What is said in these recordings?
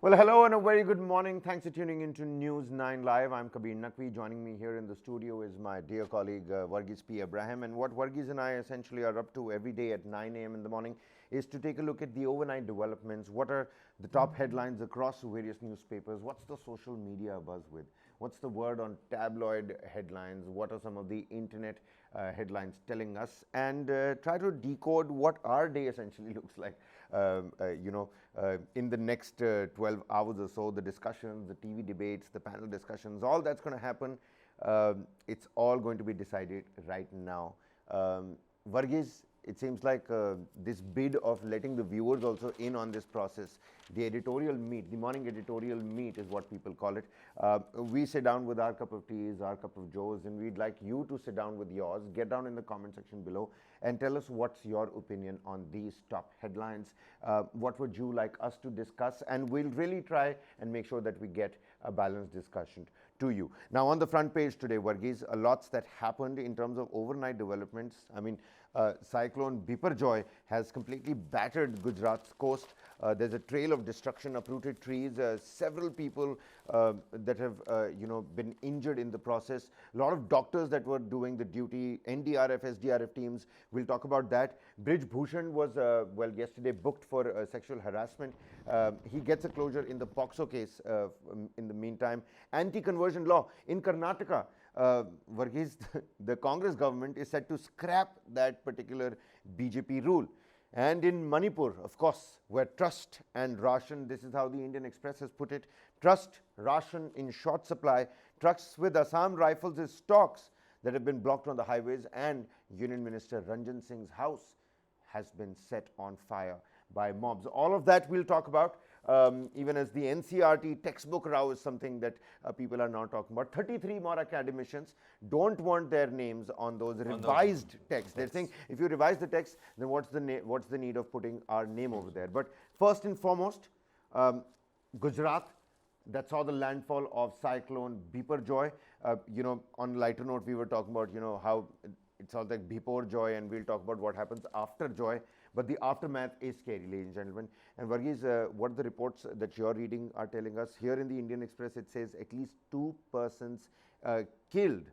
Well, hello and a very good morning. Thanks for tuning into News 9 Live. I'm Kabir Naqvi. Joining me here in the studio is my dear colleague Varghese P. Abraham. And what Varghese and I essentially are up to every day at 9 a.m. in the morning is to take a look at the overnight developments. What are the top headlines across various newspapers? What's the social media buzz with? What's the word on tabloid headlines? What are some of the internet headlines telling us? And try to decode what our day essentially looks like. In the next 12 hours or so, the discussions, the TV debates, the panel discussions, all that's going to happen. It's all going to be decided right now. Varghese, it seems like this bid of letting the viewers also in on this process, the editorial meet, the morning editorial meet is what people call it. We sit down with our cup of teas, our cup of joes, and we'd like you to sit down with yours. Get down in the comment section below and tell us what's your opinion on these top headlines. What would you like us to discuss? And we'll really try and make sure that we get a balanced discussion to you. Now, on the front page today, Varghese, lots that happened in terms of overnight developments. I mean, Cyclone Biparjoy has completely battered Gujarat's coast. There's a trail of destruction, uprooted trees, several people that have been injured in the process. A lot of doctors that were doing the duty, NDRF, SDRF teams. We'll talk about that. Brij Bhushan was, yesterday booked for sexual harassment. He gets a closure in the POXO case in the meantime. Anti-conversion law in Karnataka. Varghese, the Congress government is set to scrap that particular BJP rule. And in Manipur, of course, where trust and ration, this is how the Indian Express has put it, trust, ration in short supply, trucks with Assam rifles as stocks that have been blocked on the highways, and Union Minister Ranjan Singh's house has been set on fire by mobs. All of that we'll talk about. Even as the NCRT textbook row is something that people are now talking about. 33 more academicians don't want their names on those revised texts. They're saying, if you revise the text, then what's the need of putting our name over there? But first and foremost, Gujarat, that saw the landfall of Cyclone Biparjoy. On a lighter note, we were talking about, how it's all like Biparjoy, and we'll talk about what happens after joy. But the aftermath is scary, ladies and gentlemen. And Varghese, what the reports that you're reading are telling us? Here in the Indian Express, it says at least 2 persons killed.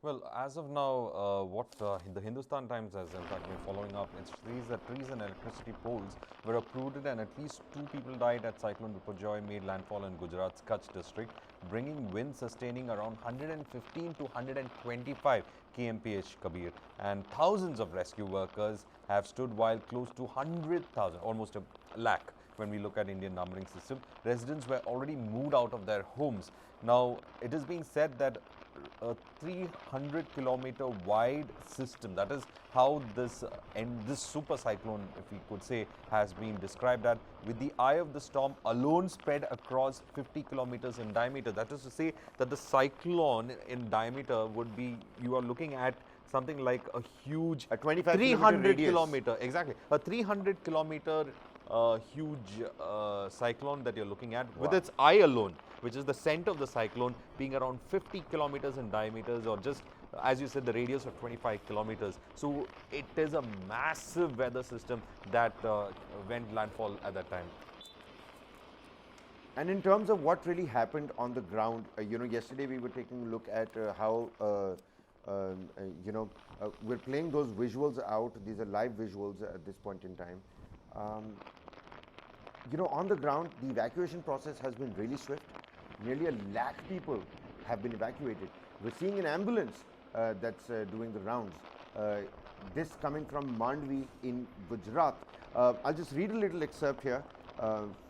Well, as of now, what the Hindustan Times has in fact been following up, it says that trees and electricity poles were uprooted and at least 2 people died at Cyclone Biparjoy made landfall in Gujarat's Kutch district, bringing winds sustaining around 115 to 125 kmph, Kabir. And thousands of rescue workers have stood while close to 100,000, almost a lakh. When we look at Indian numbering system, residents were already moved out of their homes. Now, it is being said that a 300-kilometer wide system, that is how this super cyclone, if we could say, has been described at, with the eye of the storm alone spread across 50 kilometers in diameter. That is to say that the cyclone in diameter would be, you are looking at something like a huge 300 kilometer, exactly, a 300 kilometer huge cyclone that you're looking at, with its eye alone, which is the center of the cyclone being around 50 kilometers in diameters, or just, as you said, the radius of 25 kilometers. So it is a massive weather system that went landfall at that time. And in terms of what really happened on the ground, yesterday we were taking a look at how we're playing those visuals out. These are live visuals at this point in time. On the ground, the evacuation process has been really swift. Nearly 1 lakh people have been evacuated. We're seeing an ambulance that's doing the rounds. This coming from Mandvi in Gujarat. I'll just read a little excerpt here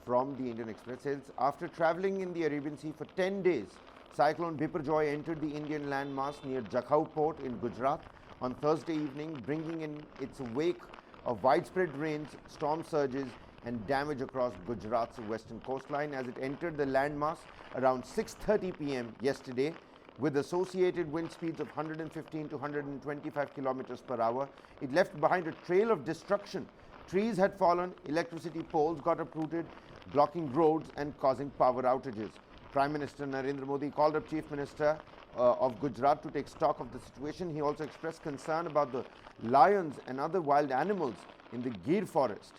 from the Indian Express. It says, after traveling in the Arabian Sea for 10 days, Cyclone Biparjoy entered the Indian landmass near Jakhau port in Gujarat on Thursday evening, bringing in its wake of widespread rains, storm surges, and damage across Gujarat's western coastline. As it entered the landmass around 6:30 p.m. yesterday, with associated wind speeds of 115 to 125 kilometers per hour, it left behind a trail of destruction. Trees had fallen, electricity poles got uprooted, blocking roads and causing power outages. Prime Minister Narendra Modi called up Chief Minister of Gujarat to take stock of the situation. He also expressed concern about the lions and other wild animals in the Gir forest.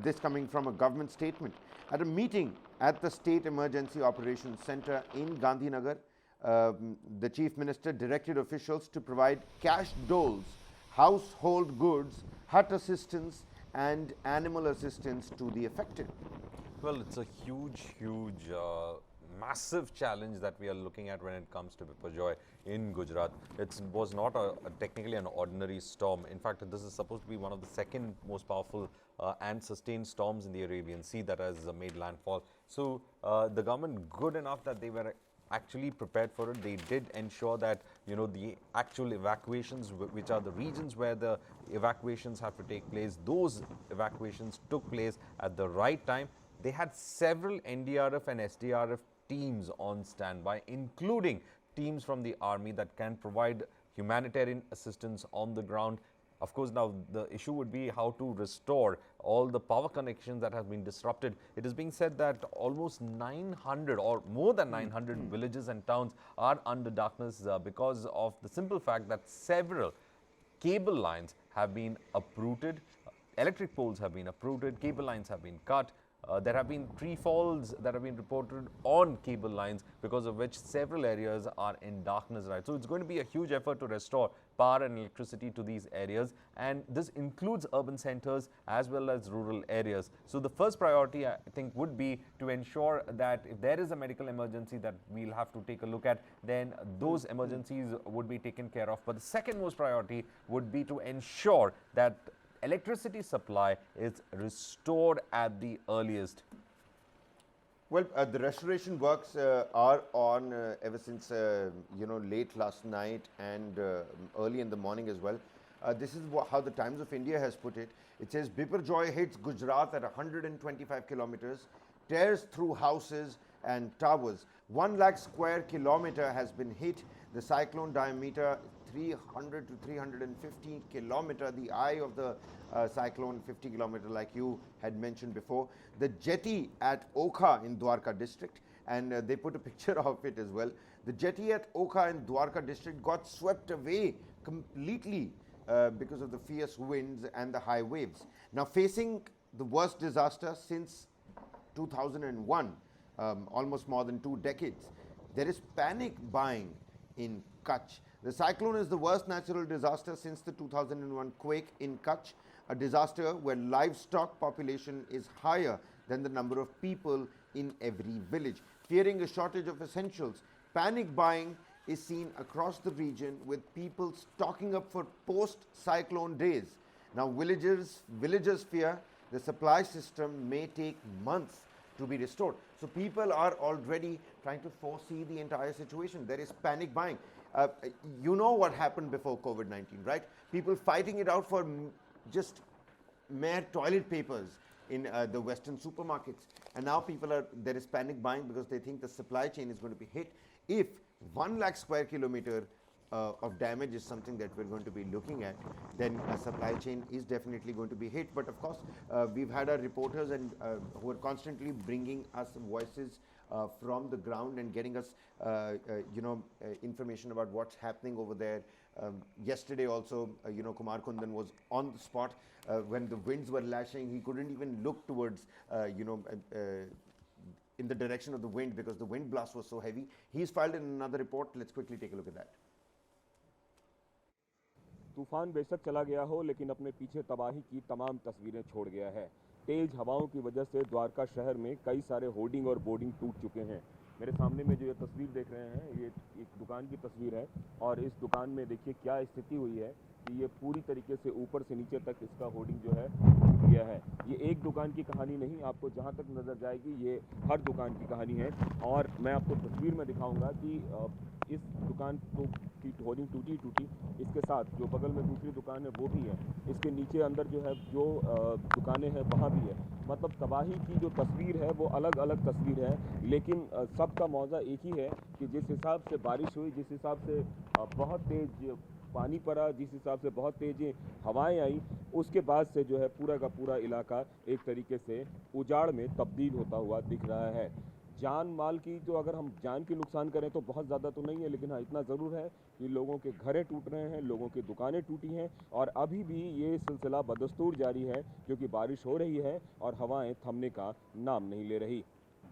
This coming from a government statement. At a meeting at the State Emergency Operations Center in Gandhinagar, the Chief Minister directed officials to provide cash doles, household goods, hut assistance, and animal assistance to the affected. Well, it's a huge, massive challenge that we are looking at when it comes to Biparjoy in Gujarat. It was not technically an ordinary storm. In fact, this is supposed to be one of the second most powerful and sustained storms in the Arabian Sea that has made landfall. So the government, good enough that they were actually prepared for it. They did ensure that, you know, the actual evacuations, which are the regions where the evacuations have to take place, those evacuations took place at the right time. They had several NDRF and SDRF teams on standby, including teams from the army that can provide humanitarian assistance on the ground. Of course, now the issue would be how to restore all the power connections that have been disrupted. It is being said that almost 900 or more than 900 villages and towns are under darkness because of the simple fact that several cable lines have been uprooted, electric poles have been uprooted, cable lines have been cut. There have been tree falls that have been reported on cable lines, because of which several areas are in darkness, right? So it's going to be a huge effort to restore power and electricity to these areas, and this includes urban centers as well as rural areas. So the first priority, I think, would be to ensure that if there is a medical emergency that we'll have to take a look at, then those emergencies would be taken care of. But the second most priority would be to ensure that electricity supply is restored at the earliest. Well, the restoration works are on ever since late last night and early in the morning as well. This is how the Times of India has put it. It says Biparjoy hits Gujarat at 125 kilometers, tears through houses and towers. 1 lakh square kilometer has been hit. The cyclone diameter 300 to 350 kilometer. The eye of the cyclone 50 kilometer, like you had mentioned before. The jetty at Okha in Dwarka district, and they put a picture of it as well. The jetty at Okha in Dwarka district got swept away completely because of the fierce winds and the high waves. Now facing the worst disaster since 2001, almost more than 2 decades. There is panic buying in Kutch. The cyclone is the worst natural disaster since the 2001 quake in Kutch, a disaster where livestock population is higher than the number of people in every village. Fearing a shortage of essentials, panic buying is seen across the region, with people stocking up for post-cyclone days. Now villagers fear the supply system may take months to be restored. So people are already trying to foresee the entire situation. There is panic buying. You know what happened before COVID-19, right? People fighting it out for just mere toilet papers in the Western supermarkets. And now there is panic buying because they think the supply chain is going to be hit. If 1 lakh square kilometer of damage is something that we're going to be looking at, then a supply chain is definitely going to be hit. But of course, we've had our reporters and who are constantly bringing us voices from the ground and getting us information about what's happening over there. Yesterday also, Kumar Kundan was on the spot when the winds were lashing. He couldn't even look towards in the direction of the wind because the wind blast was so heavy. He's filed in another report. Let's quickly take a look at that. तूफान बेशक चला गया हो, लेकिन अपने पीछे तबाही की तमाम तस्वीरें छोड़ गया है। तेज हवाओं की वजह से द्वारका शहर में कई सारे होर्डिंग और बोर्डिंग टूट चुके हैं। मेरे सामने में जो ये तस्वीर देख रहे हैं, ये एक दुकान की तस्वीर है और इस दुकान में देखिए क्या स्थिति हुई है कि ये पूरी तरीके से ऊपर से नीचे तक इसका होर्डिंग जो है टूट गया है। ये एक दुकान की कहानी नहीं, आपको जहाँ तक नज़र जाएगी ये हर दुकान की कहानी है। और मैं आपको तस्वीर में दिखाऊंगा कि इस दुकान की होर्डिंग टूटी, इसके साथ जो बगल में दूसरी दुकान है वो भी है, इसके नीचे अंदर जो है जो दुकानें हैं वहाँ भी है। मतलब तबाही की जो तस्वीर है वो अलग अलग तस्वीर है, लेकिन सबका मौजा एक ही है कि जिस हिसाब से बारिश हुई, जिस हिसाब से बहुत तेज़ पानी पड़ा, जिस हिसाब से बहुत तेज़ हवाएं आई, उसके बाद से जो है पूरा का पूरा इलाका एक तरीके से उजाड़ में तब्दील होता हुआ दिख रहा है। जान माल की तो अगर हम जान की नुकसान करें तो बहुत ज़्यादा तो नहीं है, लेकिन हाँ इतना ज़रूर है कि लोगों के घरें टूट रहे हैं, लोगों की दुकानें टूटी हैं और अभी भी ये सिलसिला बदस्तूर जारी है क्योंकि बारिश हो रही है और हवाएं थमने का नाम नहीं ले रही।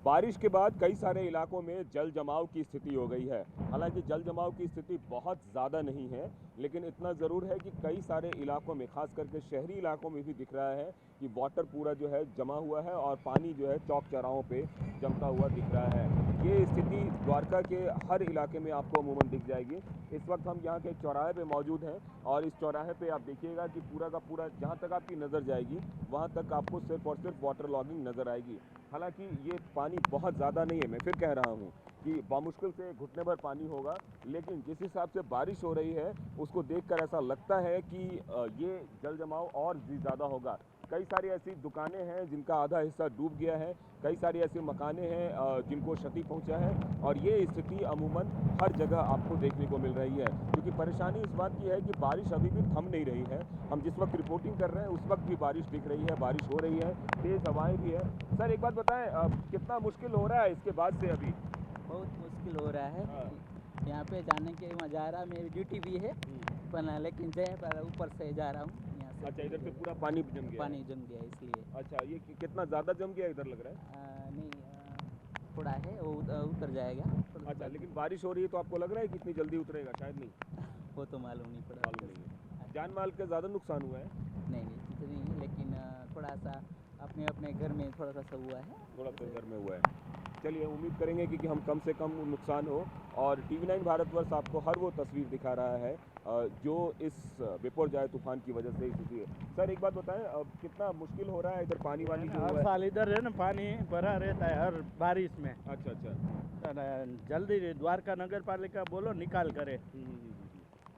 बारिश के बाद कई सारे इलाकों में जल जमाव की स्थिति हो गई है। हालांकि जल जमाव की स्थिति बहुत ज़्यादा नहीं है, लेकिन इतना ज़रूर है कि कई सारे इलाकों में, खास करके शहरी इलाकों में भी दिख रहा है कि वाटर पूरा जो है जमा हुआ है और पानी जो है चौक चौराहों पे जमता हुआ दिख रहा है। ये स्थिति द्वारका के हर इलाके में आपको अमूमन दिख जाएगी। इस वक्त हम यहाँ के चौराहे पे मौजूद हैं और इस चौराहे पे आप देखिएगा कि पूरा का पूरा जहाँ तक आपकी नज़र जाएगी वहाँ तक आपको सिर्फ और सिर्फ वाटर लॉगिंग नज़र आएगी। हालांकि ये पानी बहुत ज़्यादा नहीं है, मैं फिर कह रहा हूँ कि बामुश्किल से घुटने भर पानी होगा, लेकिन जिस हिसाब से बारिश हो रही है उसको देखकर ऐसा लगता है कि ये जल जमाव और भी ज़्यादा होगा। कई सारी ऐसी दुकानें हैं जिनका आधा हिस्सा डूब गया है, कई सारी ऐसी मकानें हैं जिनको क्षति पहुंचा है और ये स्थिति अमूमन हर जगह आपको देखने को मिल रही है। क्योंकि परेशानी इस बात की है कि बारिश अभी भी थम नहीं रही है। हम जिस वक्त रिपोर्टिंग कर रहे हैं उस वक्त भी बारिश दिख रही है, बारिश हो रही है, तेज़ हवाएँ भी है। सर एक बात बताएं, कितना मुश्किल हो रहा है इसके बाद से अभी? बहुत मुश्किल हो रहा है। यहाँ पे जाने के मजा आ रहा, मेरी ड्यूटी भी है पर लेकिन पर ऊपर से जा रहा हूँ यहाँ से। अच्छा, इधर से पूरा पानी जम गया? पानी जम गया इसलिए। अच्छा, ये कितना ज़्यादा जम गया इधर लग रहा है? नहीं, थोड़ा है वो उतर जाएगा। अच्छा, लेकिन बारिश हो रही है तो आपको लग रहा है कि इतनी जल्दी उतरेगा? शायद नहीं। वो तो मालूम नहीं पड़ा। मालूम नहीं है। जान माल का ज़्यादा नुकसान हुआ है? नहीं इतना नहीं है, लेकिन थोड़ा सा अपने अपने घर में थोड़ा सा हुआ है। थोड़ा सा घर में हुआ है। चलिए, उम्मीद करेंगे कि हम कम से कम नुकसान हो और TV9 भारतवर्ष आपको हर वो तस्वीर दिखा रहा है जो इस बिपरजॉय तूफान की वजह से स्थिति है। सर एक बात बताएं, अब कितना मुश्किल हो रहा है इधर? पानी वानी जो हर साल इधर है ना, पानी भरा रहता है हर बारिश में। अच्छा अच्छा, जल्दी द्वारका नगर पालिका बोलो निकाल करे।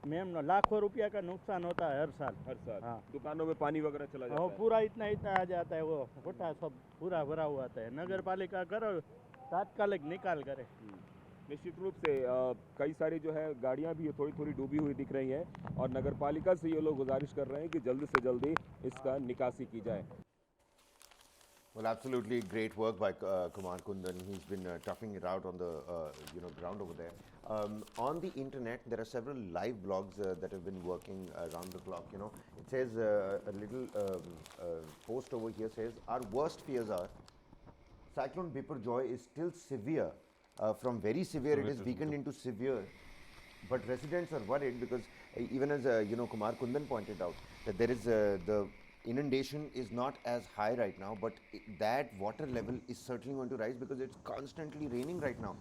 मैम लाखों रुपया का नुकसान होता है हर साल। हाँ, दुकानों में पानी वगैरह चला जाता है? पूरा इतना आ जाता है, वो गोटा सब पूरा भरा हुआ आता है। नगर पालिका करो तात्कालिक निकाल करे। निश्चित रूप से कई सारी जो है गाड़ियां भी थोड़ी थोड़ी डूबी हुई दिख रही हैं और नगर पालिका से ये लोग गुजारिश कर रहे हैं कि जल्दी से जल्दी इसका निकासी की जाए। Well, absolutely great work by Kumar Kundan. He's been toughing it out on the ground over there. On the internet, there are several live blogs that have been working around the clock. It says a little post over here says our worst fears are Cyclone Biparjoy is still severe. From very severe, it is weakened into severe. But residents are worried because even as Kumar Kundan pointed out that there is the inundation is not as high right now, but that water level is certainly going to rise because it's constantly raining right now.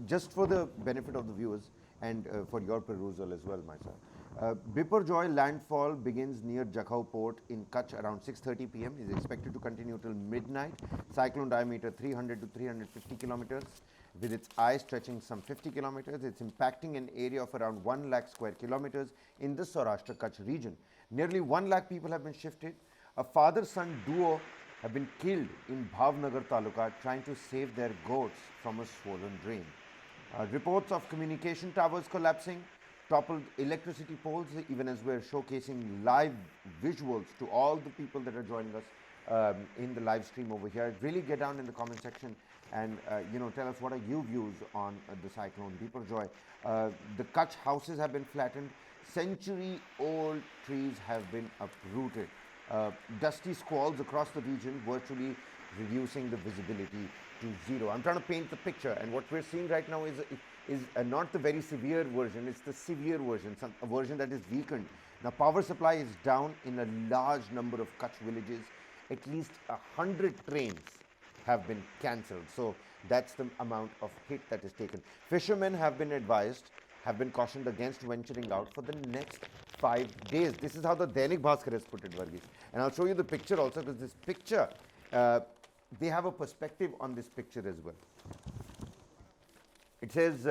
Just for the benefit of the viewers and for your perusal as well, my son. Biparjoy landfall begins near Jakhau port in Kutch around 6:30 p.m. is expected to continue till midnight. Cyclone diameter 300 to 350 kilometers. With its eye stretching some 50 kilometers, it's impacting an area of around 1 lakh square kilometers in the Saurashtra Kutch region. Nearly 1 lakh people have been shifted. A father-son duo have been killed in Bhavnagar Taluka trying to save their goats from a swollen drain. Reports of communication towers collapsing, toppled electricity poles, even as we're showcasing live visuals to all the people that are joining us in the live stream over here. Really get down in the comment section and tell us what are your views on the cyclone Biparjoy. The Kutch houses have been flattened. Century-old trees have been uprooted. Dusty squalls across the region, virtually reducing the visibility to zero. I'm trying to paint the picture, and what we're seeing right now is not the very severe version, it's the severe version, a version that is weakened. Now, power supply is down in a large number of Kutch villages. At least 100 trains have been cancelled. So that's the amount of hit that is taken. Fishermen have been advised, have been cautioned against venturing out for the next 5 days. This is how the Dainik Bhaskar has put it, Varghese. And I'll show you the picture also, because this picture, they have a perspective on this picture as well. It says,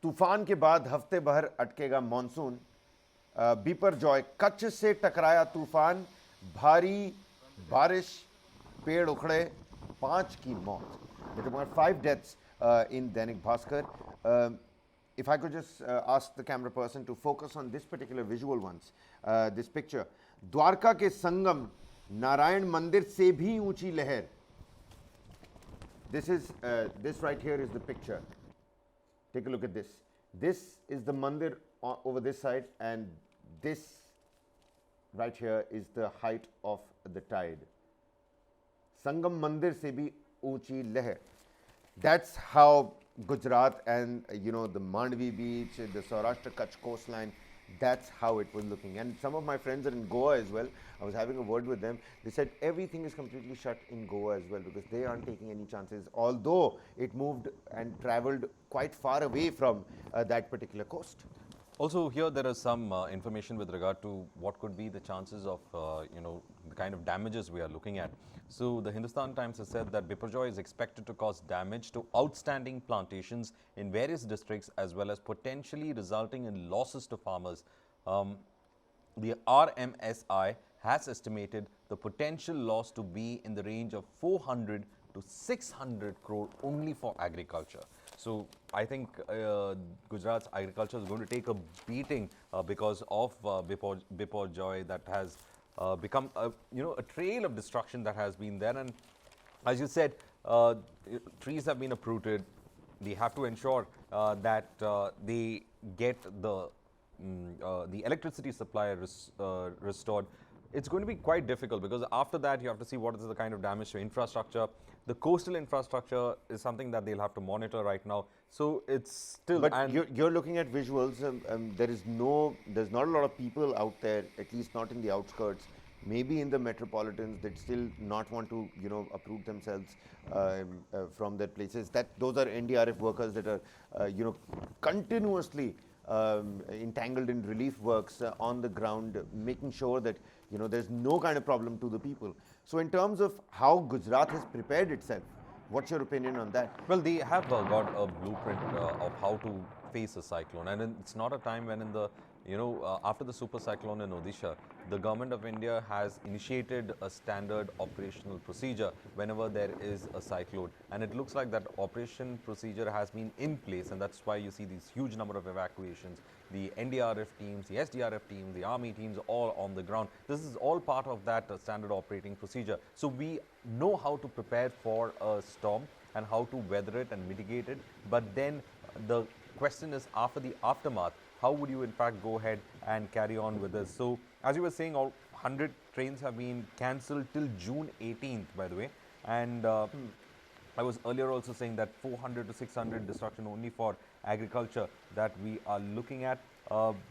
तूफान के बाद हफ्ते भर अटकेगा monsoon. Biparjoy Kutch से टकराया तूफान, भारी बारिश, पेड़ उखड़े, 5 की मौत. There were 5 deaths in Dainik Bhaskar. If I could just ask the camera person to focus on this particular visual once, this picture. Dwarka के संगम नारायण मंदिर से भी ऊंची लहर. this right here is the picture. Take a look at this. This is the mandir over this side, and this right here is the height of the tide. Sangam Mandir se bhi Uchi Leher. That's how Gujarat and the Mandvi beach, the Saurashtra Kutch coastline, that's how it was looking. And some of my friends are in Goa as well. I was having a word with them. They said everything is completely shut in Goa as well because they aren't taking any chances, although it moved and traveled quite far away from that particular coast. Also, here there is some information with regard to what could be the chances of, the kind of damages we are looking at. So, the Hindustan Times has said that Biparjoy is expected to cause damage to outstanding plantations in various districts as well as potentially resulting in losses to farmers. The RMSI has estimated the potential loss to be in the range of 400 to 600 crore only for agriculture. So I think Gujarat's agriculture is going to take a beating because of Biparjoy that has become a trail of destruction that has been there. And as you said, trees have been uprooted. They have to ensure that they get the electricity supply restored. It's going to be quite difficult because after that you have to see what is the kind of damage to infrastructure. The coastal infrastructure is something that they'll have to monitor right now. So it's still. But you're looking at visuals. There's not a lot of people out there, at least not in the outskirts. Maybe in the metropolitans, they'd still not want to, uproot themselves from their places. Those are NDRF workers that are, continuously entangled in relief works on the ground, making sure that there's no kind of problem to the people. So in terms of how Gujarat has prepared itself, what's your opinion on that? Well, they have got a blueprint of how to face a cyclone, and it's not a time when after the super cyclone in Odisha, the government of India has initiated a standard operational procedure whenever there is a cyclone, and it looks like that operation procedure has been in place, and that's why you see these huge number of evacuations. The NDRF teams, the SDRF teams, the army teams, all on the ground. This is all part of that standard operating procedure. So we know how to prepare for a storm and how to weather it and mitigate it. But then the question is, after the aftermath, how would you in fact go ahead and carry on with this? So as you were saying, all 100 trains have been cancelled till June 18th, by the way. And I was earlier also saying that 400 to 600 destruction only for agriculture that we are looking at.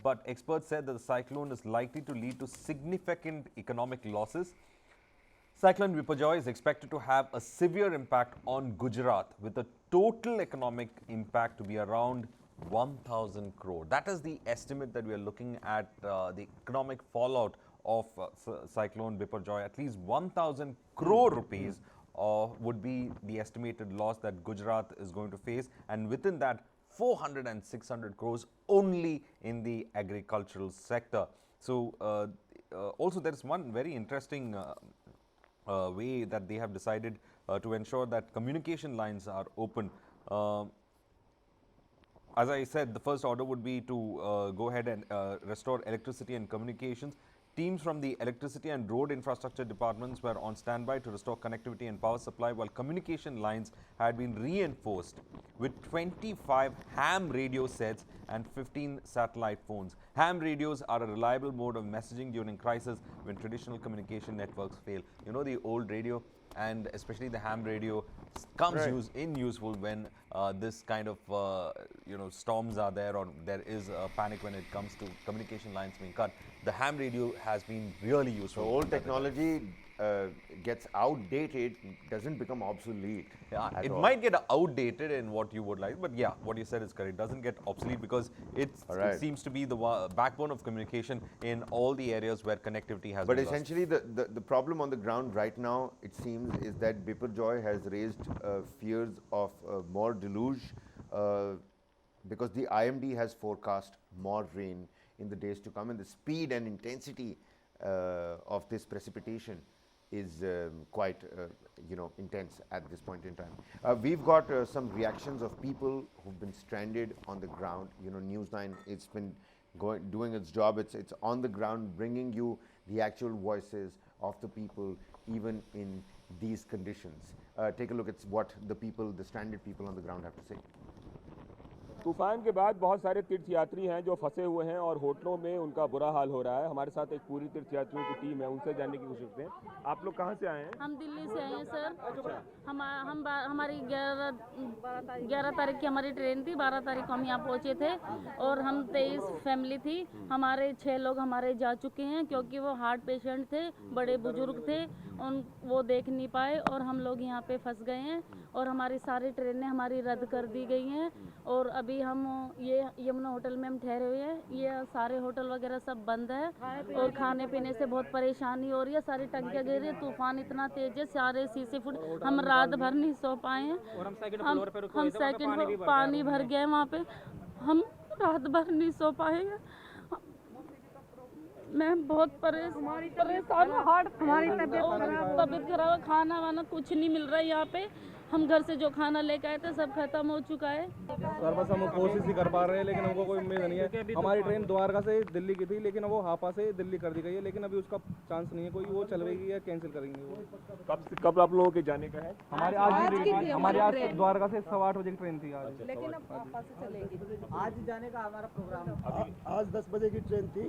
But experts said that the cyclone is likely to lead to significant economic losses. Cyclone Biparjoy is expected to have a severe impact on Gujarat, with a total economic impact to be around 1,000 crore. That is the estimate that we are looking at, the economic fallout of Cyclone Biparjoy. At least 1,000 crore rupees would be the estimated loss that Gujarat is going to face, and within that 400 and 600 crores only in the agricultural sector. So also there is one very interesting way that they have decided to ensure that communication lines are open. As I said, the first order would be to go ahead and restore electricity and communications. Teams from the electricity and road infrastructure departments were on standby to restore connectivity and power supply, while communication lines had been reinforced with 25 ham radio sets and 15 satellite phones. Ham radios are a reliable mode of messaging during crisis when traditional communication networks fail. You know, the old radio, and especially the ham radio, comes in useful when this kind of storms are there, or there is a panic when it comes to communication lines being cut. The ham radio has been really useful. So old technology gets outdated, doesn't become obsolete. Yeah, it might get outdated in what you would like, but yeah, what you said is correct. It doesn't get obsolete because it seems to be the backbone of communication in all the areas where connectivity has been lost. Essentially, the problem on the ground right now, it seems, is that Biparjoy has raised fears of more deluge because the IMD has forecast more rain in the days to come, and the speed and intensity of this precipitation is quite intense at this point in time. We've got some reactions of people who've been stranded on the ground. News9, it's been doing its job. It's on the ground, bringing you the actual voices of the people even in these conditions. Take a look at what the people, the stranded people on the ground have to say. तूफान के बाद बहुत सारे तीर्थयात्री हैं जो फंसे हुए हैं और होटलों में उनका बुरा हाल हो रहा है। हमारे साथ एक पूरी तीर्थयात्रियों की टीम है, उनसे जानने की कोशिश करते हैं। आप लोग कहाँ से आए हैं? हम दिल्ली से आए हैं सर। हमारी 11 तारीख की हमारी ट्रेन थी, 12 तारीख को हम यहाँ पहुँचे थे और हम 23 फैमिली थी। हमारे 6 लोग हमारे जा चुके हैं क्योंकि वो हार्ट पेशेंट थे, बड़े बुजुर्ग थे, वो देख नहीं पाए और हम लोग यहाँ पे फंस गए हैं और हमारी सारी ट्रेनें हमारी रद्द कर दी गई हैं और अभी हम ये यमुना होटल में हम ठहरे हुए हैं। ये सारे होटल वगैरह सब बंद है और खाने पीने से बहुत परेशानी हो रही है। सारी टंकियाँ गिर रही है, तूफान इतना तेज है, सारे शीशे फुट, हम रात भर नहीं सो पाए हैं। हम सेकंड फ्लोर पानी भर गए वहाँ पे, हम रात भर नहीं सो पाए हैं। मैं बहुत परेशान हूँ, हमारी तबीयत खराब है, खाना वाना कुछ नहीं मिल रहा है यहाँ पे। हम घर से जो खाना लेके आए थे सब खत्म हो चुका है। सर बस हम कोशिश ही कर पा रहे हैं लेकिन हमको कोई उम्मीद नहीं है। हमारी ट्रेन द्वारका से दिल्ली की थी लेकिन वो हापा से दिल्ली कर दी गई है, लेकिन अभी उसका चांस नहीं है कोई, वो चलवेगी या कैंसिल करेंगे वो। कब आप लोगों के जाने का है? हमारे आज द्वारका से 8:15 बजे की ट्रेन थी आज, लेकिन अब वापस से चलेंगे। आज जाने का हमारा प्रोग्राम आज 10 बजे की ट्रेन थी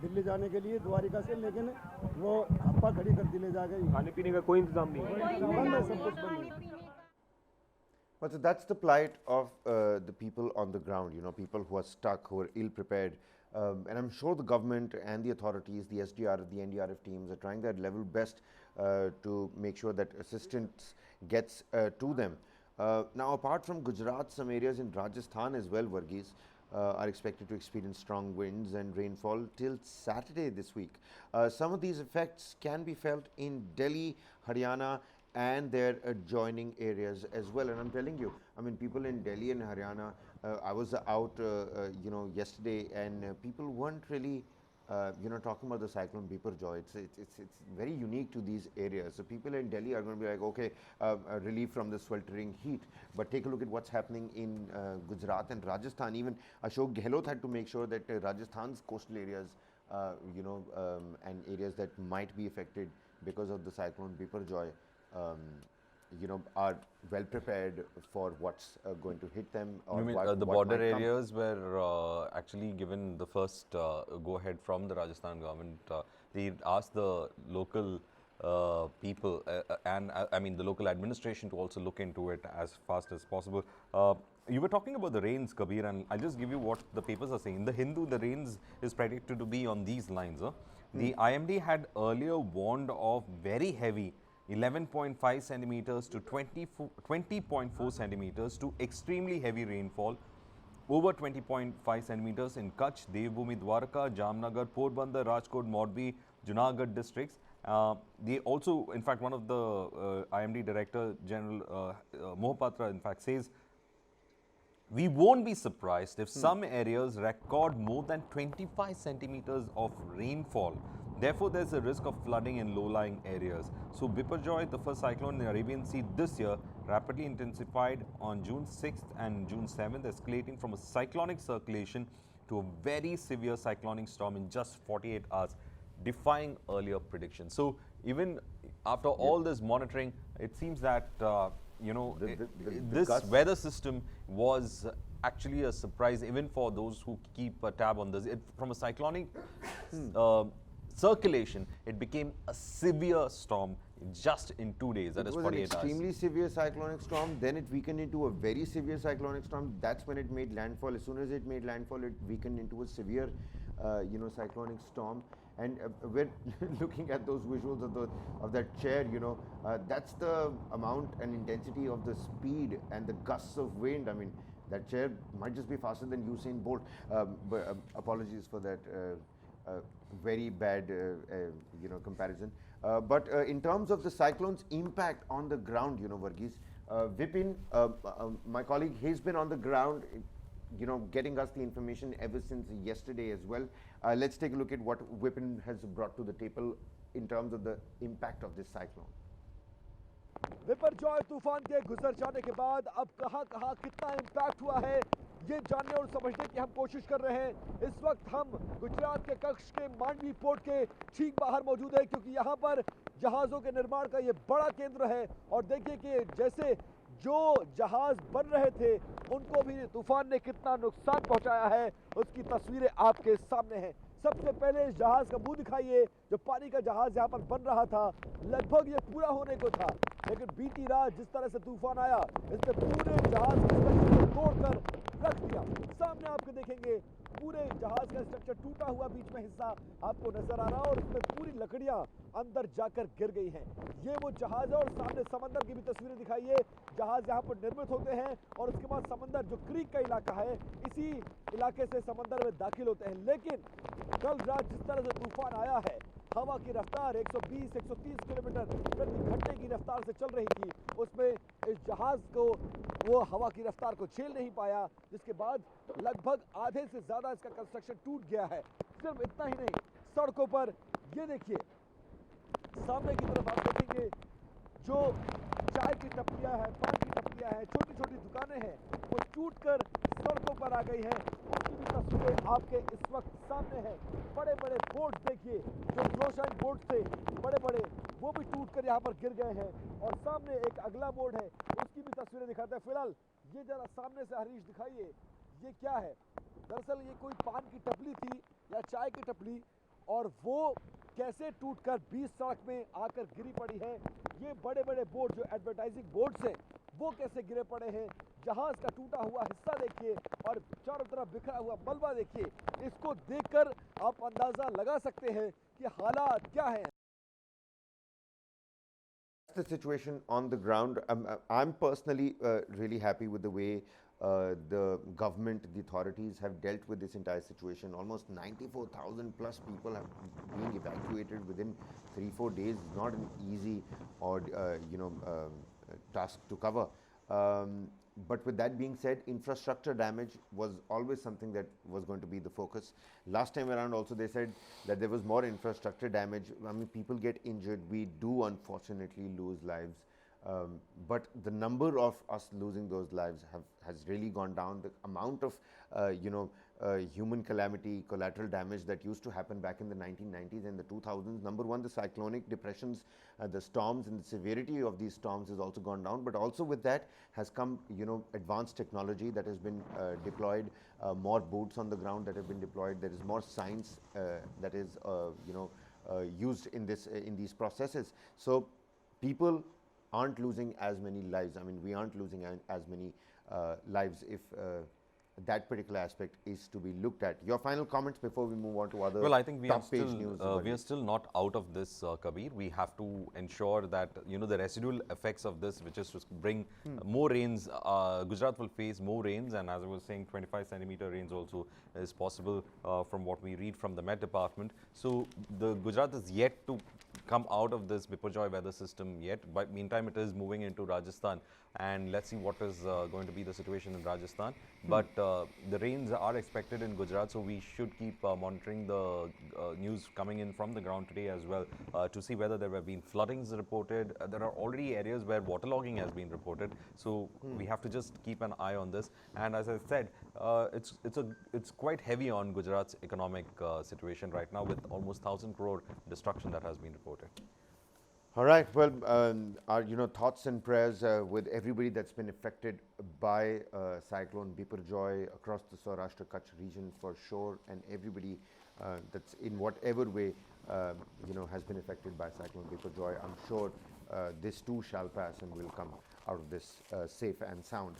दिल्ली जाने के लिए द्वारिका से, लेकिन वो हप्पा खड़ी कर दी ले जा गई। खाने पीने का कोई इंतजाम नहीं है, बंद है, सब कुछ बंद है। But so that's the plight of the people on the ground, you know, people who are stuck, who are ill prepared. And I'm sure the government and the authorities, the SDR, the NDRF teams are trying their level best to make sure that assistance gets to them. Now, apart from Gujarat, some areas in Rajasthan as well, Varghese, are expected to experience strong winds and rainfall till Saturday this week. Some of these effects can be felt in Delhi, Haryana, and their adjoining areas as well. And I'm telling you, I mean, people in Delhi and Haryana, I was out, you know, yesterday, and people weren't really, you know, talking about the cyclone Biparjoy. It's very unique to these areas. So people in Delhi are going to be like, okay, relief from the sweltering heat. But take a look at what's happening in Gujarat and Rajasthan. Even Ashok Gehlot had to make sure that Rajasthan's coastal areas, you know, and areas that might be affected because of the cyclone Biparjoy, you know, are well prepared for what's going to hit them. Or you mean what the might border come. areas were actually given the first go-ahead from the Rajasthan government. They asked the local people and I mean the local administration to also look into it as fast as possible. You were talking about the rains, Kabir, and I'll just give you what the papers are saying. In the Hindu, the rains is predicted to be on these lines. The IMD had earlier warned of very heavy 11.5 centimeters to 20.4 centimeters to extremely heavy rainfall over 20.5 centimeters in Kutch, Devbhoomi, Dwarka, Jamnagar, Porbandar, Rajkot, Morbi, Junagadh districts. They also, in fact, one of the IMD Director General Mohapatra, in fact, says, we won't be surprised if some areas record more than 25 centimeters of rainfall. Therefore, there's a risk of flooding in low-lying areas. So, Biparjoy, the first cyclone in the Arabian Sea this year, rapidly intensified on June 6th and June 7th, escalating from a cyclonic circulation to a very severe cyclonic storm in just 48 hours, defying earlier predictions. So, even after all this monitoring, it seems that, you know, this weather system was actually a surprise even for those who keep a tab on this. From a cyclonic circulation, it became a severe storm just in 2 days, that is 48 hours. It was an extremely severe cyclonic storm, then it weakened into a very severe cyclonic storm. That's when it made landfall. As soon as it made landfall, it weakened into a severe, you know, cyclonic storm. And we're looking at those visuals of that chair, you know, that's the amount and intensity of the speed and the gusts of wind. I mean, that chair might just be faster than Usain Bolt. But apologies for that very bad, you know, comparison. But in terms of the cyclone's impact on the ground, you know, Varghese, Vipin, my colleague, he's been on the ground, you know, getting us the information ever since yesterday as well. Let's take a look at what Vipin has brought to the table in terms of the impact of this cyclone. Biparjoy तूफान के गुजर जाने के बाद अब कहां कहां कितना इम्पैक्ट हुआ है ये जानने और समझने की हम कोशिश कर रहे हैं। इस वक्त हम गुजरात के कक्ष के मांडवी पोर्ट के ठीक बाहर मौजूद है, क्योंकि यहाँ पर जहाज़ों के निर्माण का ये बड़ा केंद्र है। और देखिए कि जैसे जो जहाज बन रहे थे उनको भी तूफान ने कितना नुकसान पहुंचाया है, उसकी तस्वीरें आपके सामने हैं। सबसे पहले इस जहाज का मुंह दिखाइए, जो पानी का जहाज यहाँ पर बन रहा था, लगभग ये पूरा होने को था, लेकिन बीती रात जिस तरह से तूफान आया, इसने पूरे जहाज के स्ट्रक्चर को तोड़कर रख दिया। सामने आपके देखेंगे पूरे जहाज का स्ट्रक्चर टूटा हुआ बीच में हिस्सा आपको नजर आ रहा है और उसमें पूरी लकड़ियां अंदर जाकर गिर गई हैं। ये वो जहाज है और सामने समंदर की भी तस्वीरें दिखाइए। जहाज यहाँ पर निर्मित होते हैं और उसके बाद समंदर जो क्रीक का इलाका है, इसी इलाके से समंदर में दाखिल होते हैं। लेकिन कल रात जिस तरह से तूफान आया है, हवा की रफ्तार 120-130 किलोमीटर प्रति घंटे की रफ्तार से चल रही थी, उसमें इस जहाज को वो हवा की रफ्तार को झेल नहीं पाया, जिसके बाद लगभग आधे से ज़्यादा इसका कंस्ट्रक्शन टूट गया है। सिर्फ इतना ही नहीं, सड़कों पर ये देखिए, सामने की तरफ आप देखेंगे जो चाय की टपरियाँ हैं, पान की टपरियाँ हैं, छोटी छोटी दुकानें हैं, वो टूटकर सड़कों पर आ गई हैं। उसकी भी तस्वीरें आपके इस वक्त सामने हैं। बड़े बड़े बोर्ड देखिए, जो रोशाइन बोर्ड थे बड़े बड़े, वो भी टूटकर यहाँ पर गिर गए हैं। और सामने एक अगला बोर्ड है, उसकी भी तस्वीरें दिखाते हैं। फिलहाल ये जरा सामने से हरीश दिखाइए, ये क्या है? दरअसल ये कोई पान की टपली थी या चाय की टपली, और वो कैसे टूटकर बीच सड़क में आकर गिरी पड़ी है। ये बड़े बड़े बोर्ड जो एडवर्टाइजिंग बोर्ड्स हैं, वो कैसे गिरे पड़े हैं। जहाज का टूटा हुआ हिस्सा देखिए और चारों तरफ बिखरा हुआ मलबा देखिए। इसको देखकर आप अंदाजा लगा सकते हैं कि हालात क्या हैं। The situation on the ground. I'm personally really happy with the way the government, the authorities have dealt with this entire situation. Almost 94,000 plus people have been evacuated within 3-4 days. Not an easy or task to cover. But with that being said, infrastructure damage was always something that was going to be the focus. Last time around also they said that there was more infrastructure damage. I mean, people get injured. We do unfortunately lose lives. But the number of us losing those lives has really gone down. The amount of human calamity, collateral damage that used to happen back in the 1990s and the 2000s. Number one, the cyclonic depressions, the storms and the severity of these storms has also gone down. But also with that has come, advanced technology that has been deployed, more boots on the ground that have been deployed. There is more science that is, used in these processes. So people aren't losing as many lives. I mean, we aren't losing as many lives if that particular aspect is to be looked at. Your final comments before we move on to other Well, I think we are top page still news. we are still not out of this, Kabir. We have to ensure that the residual effects of this, which is to bring more rains. Gujarat will face more rains, and as I was saying, 25-centimeter rains also is possible from what we read from the Met Department. So the Gujarat is yet to come out of this Biparjoy weather system yet. But meantime, it is moving into Rajasthan, and let's see what is going to be the situation in Rajasthan. But the rains are expected in Gujarat, so we should keep monitoring the news coming in from the ground today as well to see whether there have been floodings reported. There are already areas where waterlogging has been reported, so we have to just keep an eye on this. And as I said, it's quite heavy on Gujarat's economic situation right now, with almost 1,000 crore destruction that has been reported. All right. Well, our thoughts and prayers with everybody that's been affected by Cyclone Biparjoy across the Saurashtra Kutch region for sure, and everybody that's in whatever way has been affected by Cyclone Biparjoy. I'm sure this too shall pass and will come out of this safe and sound.